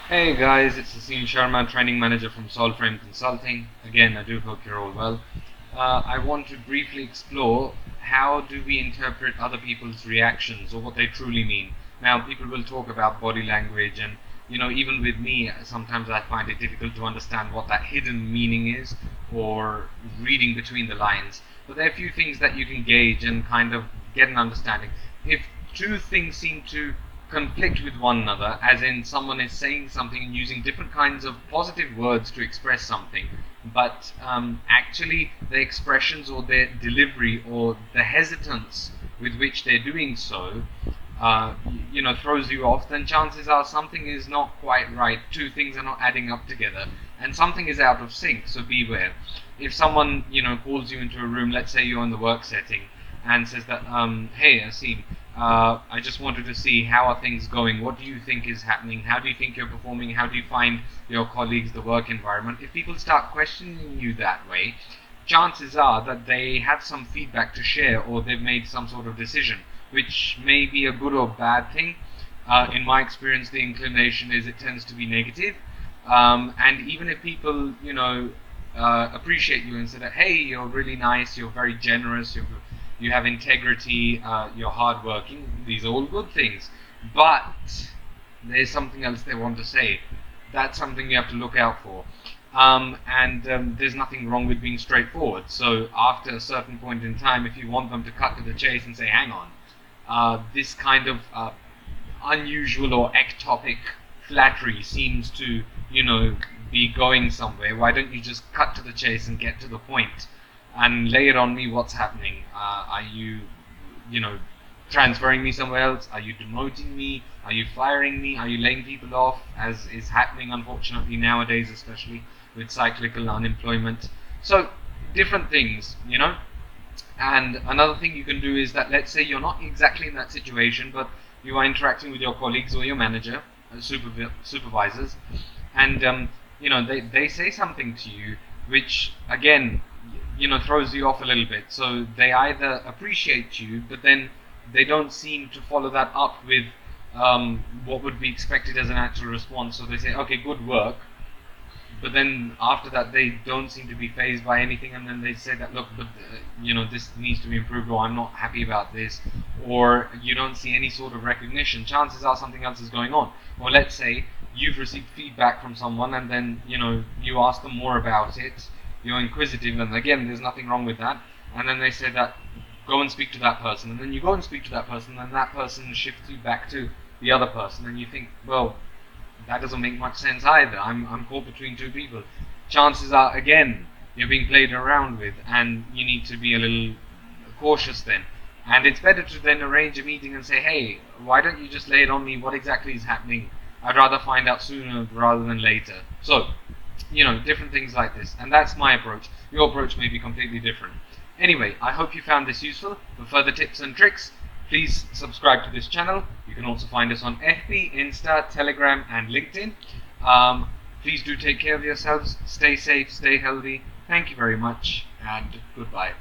Hey guys, it's Aseem Sharma, training manager from Solframe Consulting. Again, I do hope you're all well. I want to briefly explore how do we interpret other people's reactions or what they truly mean. Now, people will talk about body language, and even with me, sometimes I find it difficult to understand what that hidden meaning is or reading between the lines. But there are a few things that you can gauge and kind of get an understanding. If two things seem to conflict with one another, as in someone is saying something and using different kinds of positive words to express something, but actually the expressions or their delivery or the hesitance with which they're doing so, throws you off, then chances are something is not quite right. Two things are not adding up together, and something is out of sync. So beware. If someone calls you into a room, let's say you're in the work setting, and says that, hey, Aseem, I just wanted to see how are things going. What do you think is happening? How do you think you're performing? How do you find your colleagues, the work environment? If people start questioning you that way, chances are that they have some feedback to share or they've made some sort of decision, which may be a good or bad thing. In my experience, the inclination is it tends to be negative. And even if people, appreciate you and say that, hey, you're really nice, you're very generous, you have integrity, you're hardworking. These are all good things, but there's something else they want to say. That's something you have to look out for. And there's nothing wrong with being straightforward. So after a certain point in time, if you want them to cut to the chase and say, hang on, this kind of unusual or ectopic flattery seems to, be going somewhere. Why don't you just cut to the chase and get to the point and lay it on me what's happening? Are you, transferring me somewhere else? Are you demoting me? Are you firing me? Are you laying people off, as is happening unfortunately nowadays, especially with cyclical unemployment? So, different things, And another thing you can do is that, let's say you're not exactly in that situation, but you are interacting with your colleagues or your manager, supervisors, and they say something to you which again throws you off a little bit. So they either appreciate you, but then they don't seem to follow that up with what would be expected as a natural response. So they say, okay, good work, but then after that they don't seem to be fazed by anything, and then they say that, look, but this needs to be improved, or I'm not happy about this, or you don't see any sort of recognition. Chances are something else is going on. Or let's say you've received feedback from someone, and then you ask them more about it, you're inquisitive, and again, there's nothing wrong with that, and then they say that, go and speak to that person, and then you go and speak to that person, and that person shifts you back to the other person, and you think, well, that doesn't make much sense either. I'm caught between two people. Chances are, again, you're being played around with, and you need to be a little cautious then. And it's better to then arrange a meeting and say, hey, why don't you just lay it on me? What exactly is happening? I'd rather find out sooner rather than later. So, different things like this. And that's my approach. Your approach may be completely different. Anyway, I hope you found this useful. For further tips and tricks, please subscribe to this channel. You can also find us on FB, Insta, Telegram, and LinkedIn. Please do take care of yourselves. Stay safe, stay healthy. Thank you very much, and goodbye.